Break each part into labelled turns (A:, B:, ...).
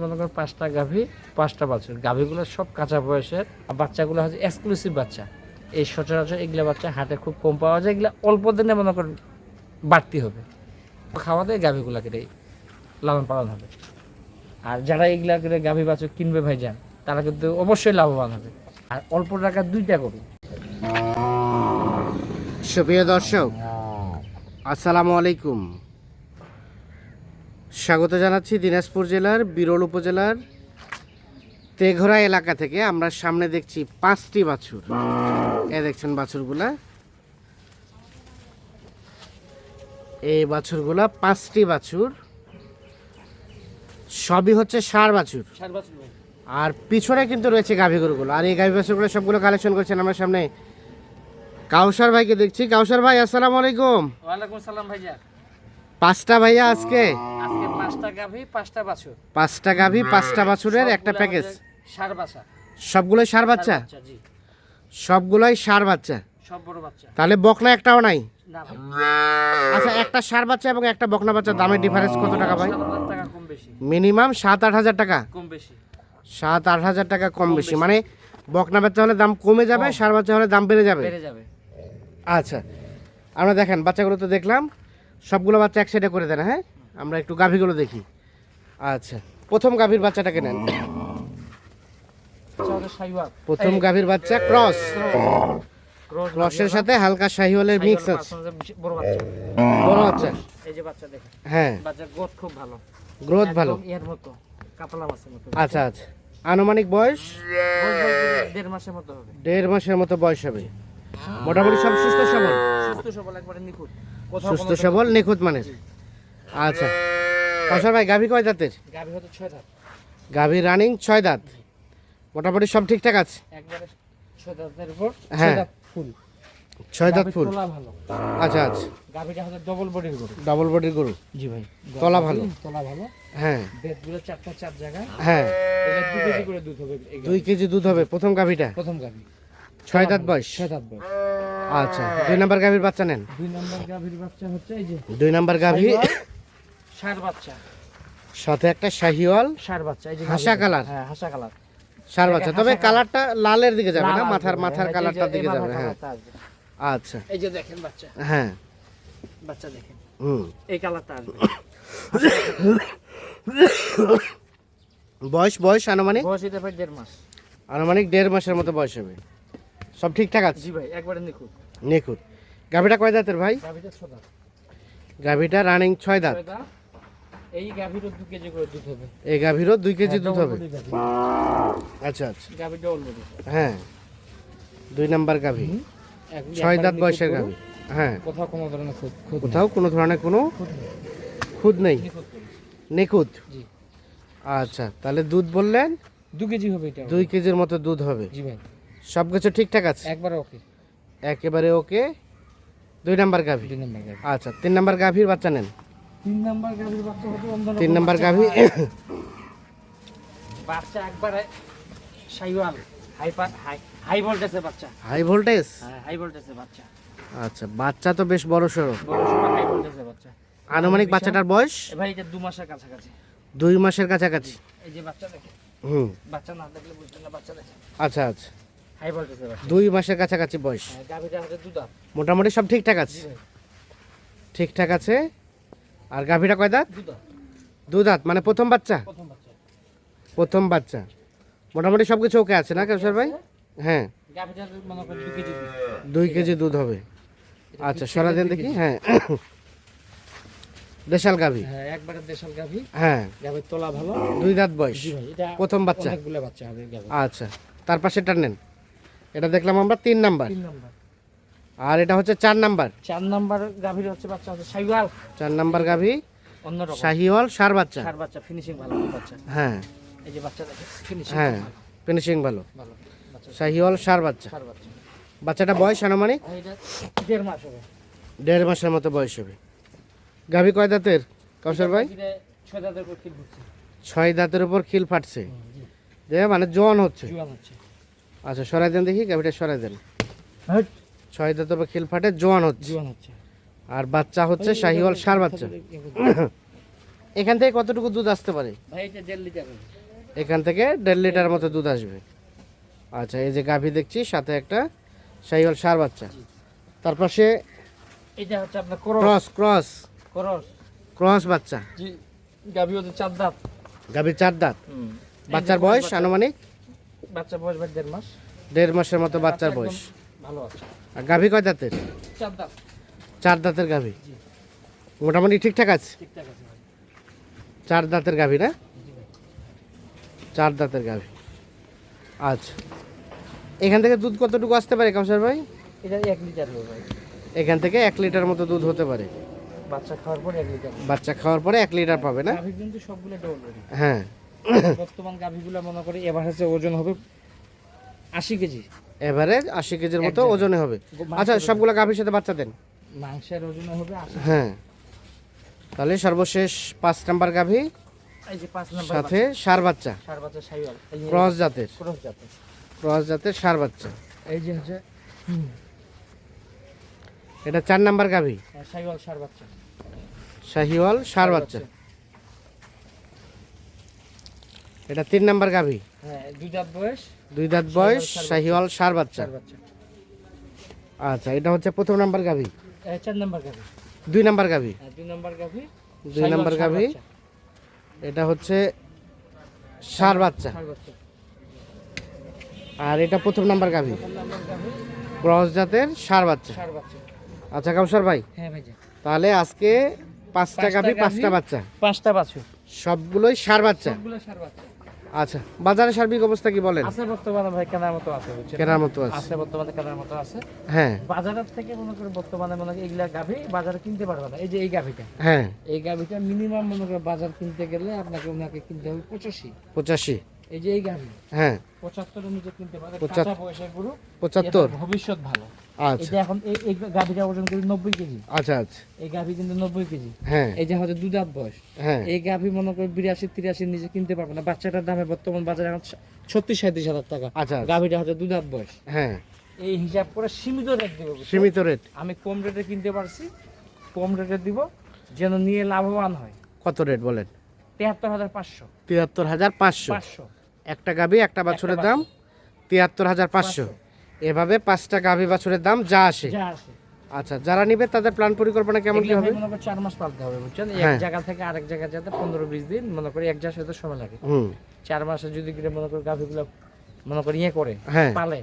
A: মনে করেন 5টা গাভী 5টা বাছুর, গাভীগুলো সব কাঁচা বয়সের, আর বাচ্চাগুলো হচ্ছে এক্সক্লুসিভ বাচ্চা। এই সচরাচর এগুলা বাচ্চা হাটে খুব কম পাওয়া যায়, এগুলা অল্প দিনে মনে করেন বাড়তি হবে, খাওয়া দেয় গাভীগুলাকে লালন পালন হবে। আর যারা এগুলা করে গাভী বাছুর কিনবে ভাইজান, তারা কিন্তু অবশ্যই লাভবান হবে। আর অল্প টাকা 2টা করবে।
B: সুপ্রিয় দর্শক, আসসালামু আলাইকুম। স্বাগত জানাচ্ছি দিনাজপুর জেলার বিরল উপজেলার তেঘরা এলাকা থেকে। আমরা সামনে দেখছি 5টি বাছুর। দেখছেন বাছুরগুলা, এই বাছুরগুলা 5টি বাছুর, সবই হচ্ছে ষাঁড় বাছুর। আর পিছনে কিন্তু রয়েছে গাভী গরুগুলো। আর এই গাভী বাছুরগুলো সবগুলো কালেকশন করছেন আমরা সামনে কাউসার ভাইকে দেখছি। কাউসার ভাই, আসসালামু আলাইকুম।
A: ওয়ালাইকুম সালাম ভাইয়া।
B: 5টা ভাইয়া আজকে
A: 5টা গাভী 5টা বাছুর।
B: 5টা গাভী 5টা বাছুরের একটা প্যাকেজ।
A: ষাঁড় বাচ্চা,
B: সবগুলোই ষাঁড় বাচ্চা?
A: জি,
B: সবগুলোই ষাঁড় বাচ্চা।
A: সব বড় বাচ্চা।
B: তাহলে বকনা একটাও নাই?
A: না ভাই।
B: আচ্ছা, একটা ষাঁড় বাচ্চা এবং একটা বকনা বাচ্চার দামের ডিফারেন্স কত টাকা ভাই?
A: 7,000 টাকা কম বেশি।
B: মিনিমাম 7-8 হাজার টাকা
A: কম বেশি।
B: 7-8 হাজার টাকা কম বেশি, মানে বকনা বাচ্চা হলে দাম কমে যাবে, ষাঁড় বাচ্চা হলে দাম বেড়ে যাবে।
A: বেড়ে যাবে।
B: আচ্ছা, আমরা দেখেন বাচ্চাগুলো তো দেখলাম, সবগুলো বাচ্চা এক সাইডে করে দেন। হ্যাঁ, আমরা একটু গাভীগুলো দেখি। আচ্ছা, প্রথম গাভীর বাচ্চাটাকে নেন। প্রথম গাভীর বাচ্চা ক্রস, ক্রসের সাথে হালকা শাহিওয়ালের মিক্স আছে।
A: বড় বাচ্চা,
B: বড় বাচ্চা।
A: এই যে বাচ্চা দেখেন,
B: হ্যাঁ,
A: বাচ্চার গ্রোথ খুব ভালো।
B: গ্রোথ ভালো,
A: এর মতো কাতলা মাছের মতো।
B: আচ্ছা আচ্ছা। আনুমানিক বয়স
A: 1.5 মাসের মতো হবে।
B: 1.5 মাসের মতো বয়স হবে। মোটামুটি সব সুস্থ সবল?
A: সুস্থ সবল, একবারে নিখুঁত।
B: সুস্থ সবল নিখুঁত মানে। আচ্ছা কাউসার ভাই, গাভী কয় দাঁতের?
A: গাভী হতে 6 দাঁত।
B: গাভী রানিং 6 দাঁত। মোটামুটি সব ঠিকঠাক আছে?
A: একবারে 6 দাঁতের উপর।
B: হ্যাঁ,
A: 6 দাঁত ফুল।
B: 6 দাঁত ফুল।
A: তলা ভালো।
B: আচ্ছা আচ্ছা।
A: গাভীটা হচ্ছে ডবল বডির গরু।
B: ডাবল বডির গরু?
A: জি ভাই।
B: তলা ভালো?
A: তলা ভালো।
B: হ্যাঁ।
A: বেদগুলো 4 জায়গা।
B: হ্যাঁ।
A: এটা 2 কেজি করে দুধ হবে।
B: 2 কেজি দুধ হবে প্রথম গাভীটা?
A: প্রথম গাভী।
B: 6 দাঁত বয়স?
A: 6 দাঁত বয়স।
B: আচ্ছা, 2 নাম্বার গাভীর বাচ্চা নেন।
A: 2 নম্বর গাভীর বাচ্চা হচ্ছে এই যে
B: 2 নাম্বার গাভী,
A: ষাঁড় বাচ্চা,
B: সাথে একটা শাহিওয়াল
A: ষাঁড় বাচ্চা। এই যে
B: হাসা কালার।
A: হ্যাঁ, হাসা কালার
B: ষাঁড় বাচ্চা, তবে কালারটা লালের দিকে যাবে না,
A: লাল
B: মাথার
A: হবে।
B: কালারটার দিকে
A: এই
B: যাবে।
A: মাথার
B: হ্যাঁ,
A: কালারটা আসবে।
B: আচ্ছা।
A: এই যে দেখেন বাচ্চা,
B: হ্যাঁ,
A: বাচ্চা দেখেন,
B: হুম।
A: এই কালারটা আসবে।
B: বয়স আনুমানিক?
A: বয়স হতে পারে 1.5 মাস।
B: আনুমানিক 1.5 মাসের মতো বয়স হবে। সব ঠিকঠাক আছে?
A: জি ভাই, একবারে নিখুঁত।
B: নিখুঁত। গাভীটা কয় দাঁতের ভাই?
A: গাভীটা 6 দাঁত।
B: গাভীটা রানিং 6 দাঁত।
A: 6 দাঁত। এই গাভীরও 2 কেজি করে দুধ হবে।
B: এই গাভীরও 2 কেজি দুধ হবে? আচ্ছা আচ্ছা।
A: গাভীটা অলরেডি।
B: হ্যাঁ, 2 নাম্বার গাভী, 6 দাঁত বয়সের গাভী। হ্যাঁ,
A: কোথাও কোনো ধরনের খুদ
B: কোথাও কোনো ধরনের কোনো খুদ নেই, নিখুঁত।
A: জি।
B: আচ্ছা, তাহলে দুধ বললেন
A: 2 কেজি হবে এটা।
B: 2 কেজির মতো দুধ হবে।
A: জি ভাই,
B: সব কিছু ঠিকঠাক আছে?
A: একবারে ওকে।
B: একেবারে ওকে। 2 নাম্বার গাভী।
A: 2 নম্বর গাভী।
B: আচ্ছা, 3 নাম্বার গাভীর বাচ্চা নেন।
A: 3 নম্বর গাভীর বাচ্চা হতে অন্যরকম।
B: 3 নাম্বার গাভী,
A: বাচ্চা একবারে শাইওয়াল, হাই ভোল্টেজের বাচ্চা।
B: High voltage?
A: হ্যাঁ, হাই ভোল্টেজের বাচ্চা।
B: আচ্ছা, বাচ্চা তো বেশ বড় সড়ো।
A: বড় সড়ো হাই ভোল্টেজের বাচ্চা।
B: আনুমানিক বাচ্চাটার বয়স?
A: ভাই এটা 2 মাসের কাছাকাছি।
B: 2 মাসের কাছাকাছি।
A: এই যে বাচ্চা দেখেন,
B: হুম।
A: বাচ্চা না দেখলে বুঝবেন না, বাচ্চা দেখেন।
B: আচ্ছা আচ্ছা,
A: হাই ভোল্টেজের বাচ্চা।
B: 2 মাসের কাছাকাছি বয়স।
A: হ্যাঁ, গাভীটা হচ্ছে 2 দাঁত।
B: মোটামুটি সব ঠিকঠাক আছে?
A: জি ভাই,
B: ঠিকঠাক আছে। আর গাভীটা কয় দাঁত?
A: 2 দাঁত।
B: 2 দাঁত, মানে প্রথম বাচ্চা?
A: প্রথম বাচ্চা।
B: প্রথম বাচ্চা। মোটামুটি সব কিছু ওকে আছে না কাউসার ভাই? হ্যাঁ,
A: গাভীটা মনে করেন 2 কেজি দুধ।
B: 2 কেজি দুধ হবে। আচ্ছা, সরা দেন দেখি। হ্যাঁ, দেশাল গাভী?
A: হ্যাঁ, একবারে দেশাল গাভী।
B: হ্যাঁ,
A: গাভীর তলা ভালো।
B: 2 দাঁত বয়স।
A: জি ভাই, এটা
B: প্রথম বাচ্চা?
A: অনেকগুলো বাচ্চা হবে গাভী।
B: আচ্ছা, তার পাশেটা নেন। এটা দেখলাম আমরা 3 নাম্বার।
A: 3 নম্বর।
B: আর এটা হচ্ছে 4 নাম্বার।
A: 4 নম্বর গাভীর হচ্ছে বাচ্চা হচ্ছে শাইওয়াল।
B: 4 নাম্বার গাভী
A: অন্যরকম
B: শাহিওয়াল ষাঁড় বাচ্চা।
A: ষাঁড় বাচ্চা, ফিনিশিং ভালো বাচ্চা।
B: হ্যাঁ,
A: এই যে বাচ্চা দেখেন, ফিনিশিং
B: হ্যাঁ, ফিনিশিং ভালো।
A: ভালো বাচ্চা।
B: শাহিওয়াল ষাঁড় বাচ্চা।
A: ষাঁড় বাচ্চা।
B: বাচ্চাটা বয়স আনুমানিক?
A: আর এটা 1.5 মাস হবে।
B: 1.5 মাসের মতো বয়স হবে। গাভী কয় দাঁতের কাউসার ভাই?
A: 6 দাঁতের উপর খিল হচ্ছে।
B: 6 দাঁতের উপর খিল ফাটছে,
A: জি,
B: যে মানে জোয়ান হচ্ছে।
A: জোয়ান হচ্ছে।
B: আচ্ছা, সরাই দেন দেখি, গাভীটা সরাই দেন।
A: হট,
B: 6 দাঁতের উপর খিল ফাটে, জোয়ান হচ্ছে।
A: জোয়ান হচ্ছে।
B: আর বাচ্চা হচ্ছে শাহিওয়াল ষাঁড় বাচ্চা। এখান থেকে কতটুকু দুধ আসতে পারে?
A: ভাই এটা 1.5 লিটার হবে।
B: এখান থেকে 1.5 লিটার মতো দুধ আসবে। আচ্ছা, এই যে গাভী দেখছি, সাথে একটা শাহিওয়াল ষাঁড় বাচ্চা। তার পাশে
A: এটা হচ্ছে আপনার
B: ক্রস ক্রস
A: ক্রস
B: ক্রস বাচ্চা।
A: জি, গাভী হচ্ছে 4 দাঁত।
B: গাভীর 4 দাঁত। বাচ্চার বয়স আনুমানিক
A: বাচ্চার বয়স ভাই 1.5 মাস।
B: 1.5 মাসের মতো বাচ্চার
A: একদম
B: বয়স।
A: ভালো আছে।
B: আর গাভী কয় দাঁতের?
A: 4 দাঁত।
B: 4 দাঁতের গাভী।
A: জি।
B: মোটামুটি ঠিকঠাক আছে।
A: ঠিকঠাক আছে ভাই।
B: 4 দাঁতের গাভী না?
A: জি ভাই।
B: 4 দাঁতের গাভী। আচ্ছা, এখান থেকে দুধ কতটুকু আসতে পারে কাউসার ভাই?
A: এটা 1 লিটার হবে ভাই।
B: এখান থেকে 1 লিটার মতো দুধ হতে পারে।
A: বাচ্চা খাওয়ার পর 1 লিটার।
B: বাচ্চা খাওয়ার পরে 1 লিটার পাবে না?
A: গাভী কিন্তু সবগুলো ডবল বডি।
B: হ্যাঁ।
A: বর্তমান গাভীগুলো মনে করি এবার হচ্ছে ওজন হবে 80 কেজি।
B: এভারেজ 80 কেজির মতো
A: এক জায়গায়।
B: ওজনে হবে। আচ্ছা, সবগুলো গাভীর সাথে বাচ্চা দেন?
A: মাংসের ওজন হবে 80।
B: হ্যাঁ। তাহলে সর্বশেষ 5 নাম্বার গাভী,
A: এই যে 5 নাম্বার
B: সাথে ষাঁড় বাচ্চা,
A: ষাঁড় বাচ্চা শাহিওয়াল। এই যে
B: ক্রস জাতের।
A: ক্রস জাতের।
B: ক্রস জাতের ষাঁড় বাচ্চা।
A: এই যে হচ্ছে
B: এটা 4 নাম্বার গাভী,
A: শাহিওয়াল ষাঁড় বাচ্চা।
B: শাহিওয়াল ষাঁড় বাচ্চা। এটা 3 নাম্বার গাভী,
A: হ্যাঁ, 2 দাঁত বয়স,
B: 2 দাঁত বয়স, শাহিওয়াল ষাঁড় বাচ্চা।
A: ষাঁড় বাচ্চা।
B: আচ্ছা, এটা হচ্ছে প্রথম নাম্বার গাভী।
A: 4 নাম্বার গাভী।
B: 2 নাম্বার গাভী,
A: হ্যাঁ, 2 নাম্বার গাভী।
B: 2 নাম্বার গাভী। এটা হচ্ছে ষাঁড় বাচ্চা।
A: ষাঁড় বাচ্চা।
B: আর এটা প্রথম নাম্বার গাভী,
A: 4 নাম্বার গাভী,
B: ক্রস জাতের ষাঁড় বাচ্চা।
A: ষাঁড় বাচ্চা।
B: আচ্ছা কাউসার ভাই,
A: হ্যাঁ ভাইজান।
B: তাহলে আজকে 5টা গাভী, 5টা বাচ্চা,
A: 5টা বাছুর।
B: সবগুলোই ষাঁড় বাচ্চা।
A: সবগুলো ষাঁড় বাচ্চা।
B: আচ্ছা, বাজারের সার্বিক অবস্থা কি বলেন?
A: আছে বর্তমানে ভাই কেনার মতো আছে, বুঝছেন?
B: কেনার মতো আছে।
A: আছে বর্তমানে কেনার মতো আছে।
B: হ্যাঁ
A: বাজারের থেকে মনে করে বর্তমানে মনে করি এগুলা গাভী বাজারে কিনতে পারবে না। এই যে এই গাভীটা,
B: হ্যাঁ,
A: এই গাভীটা মিনিমাম মনে করে বাজার কিনতে গেলে আপনাকে ওনাকে কিনতে হবে 85।
B: 85।
A: এই যে এই গাভী
B: হ্যাঁ,
A: 75 এর নিচে কিনতে পারে।
B: 75
A: কাঁচা বয়সের গরু,
B: 75।
A: এটার ভবিষ্যৎ ভালো।
B: আচ্ছা
A: এটা এখন এই গাভীটা ওজন করে 90 কেজি।
B: আচ্ছা আচ্ছা।
A: এই গাভী কিন্তু 90 কেজি।
B: হ্যাঁ
A: এই যে হচ্ছে 2 দাঁত বয়স।
B: হ্যাঁ।
A: এই গাভী মনে করে 82-83 এর নিচে কিনতে পারবে না। বাচ্চাটার দামে বর্তমান বাজারে এখন 36-37 হাজার টাকা।
B: আচ্ছা।
A: গাভীটা হচ্ছে 2 দাঁত বয়স।
B: হ্যাঁ,
A: এই হিসাব করে সীমিত রেট দেবো।
B: সীমিত রেট।
A: আমি কম রেটে কিনতে পারছি, কম রেটে দিব যেন নিয়ে লাভবান হয়।
B: কত রেট বলেন?
A: 73,500।
B: 73,500।
A: 500
B: একটা গাভী, একটা বাছুরের দাম 73,500। এভাবে 5টা গাভী বাছুরের দাম যা আসে।
A: যা আছে।
B: আচ্ছা, যারা নিবে তাদের প্ল্যান পরিকল্পনা কেমন কি
A: এগুলা
B: হবে?
A: ভাই মনে করে 4 মাস পালতে হবে, বুঝছেন? এক
B: হ্যাঁ।
A: জায়গা থেকে আরেক জায়গায় যেতে 15-20 দিন মনে করি, এক জায়গার সাথে সময় লাগে। 4 মাসে যদি কিনে মনে করি গাভীগুলো মনে করি ইয়ে করে
B: হ্যাঁ।
A: পালে,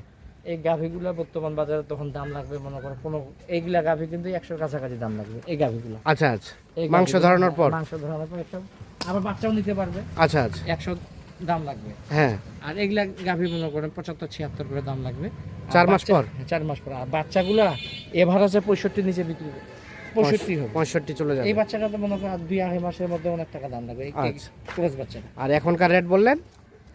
A: এই গাভীগুলো বর্তমান বাজারে তখন দাম লাগবে মনে করো এইগুলা গাভী কিন্তু 100 কাছাকাছি দাম লাগবে এই গাভীগুলো।
B: আচ্ছা আচ্ছা।
A: এই
B: মাংস
A: গাভীগুলো-
B: ধরানোর পর?
A: মাংস ধরানোর পর একটা আবার বাচ্চাও নিতে পারবে।
B: আচ্ছা আচ্ছা।
A: 100 দাম লাগবে।
B: হ্যাঁ,
A: আর এগুলা গাভী মনে করেন 75-76 করে দাম লাগবে।
B: 4 মাস পর?
A: 4 মাস পর। আর বাচ্চাগুলা এভারেজে 65 নিচে বিক্রি হবে, 65 হবে।
B: 65 চলে যাবে।
A: এই বাচ্চাটা তো মনে করেন 2-2.5 মাসের মধ্যে অনেক টাকা দাম লাগবে এই
B: আচ্ছা।
A: ক্রস বাচ্চাটা।
B: আর এখনকার রেট বললেন?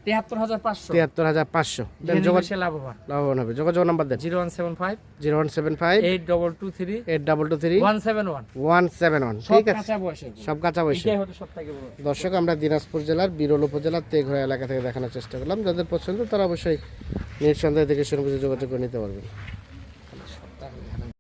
A: 73,500।
B: 73,500। দেন
A: জেনে
B: যোগাযোগ
A: বেশি লাভবান।
B: লাভবান হবে। যোগাযোগ নাম্বার দেন।
A: 0175
B: 0175
A: 8223
B: 8223
A: 171।
B: 171।
A: সব
B: ঠিক আছে,
A: কাঁচা বয়সের গরু।
B: সব কাঁচা বয়সে।
A: এটাই হচ্ছে সবথেকে বড়।
B: দর্শক, আমরা দিনাজপুর জেলার বিরল উপজেলার তেঘরা এলাকা থেকে দেখানোর চেষ্টা করলাম। যাদের পছন্দ তারা অবশ্যই নিঃসন্দেহে থেকে শুনে বুঝে যোগাযোগ করে নিতে পারবেন।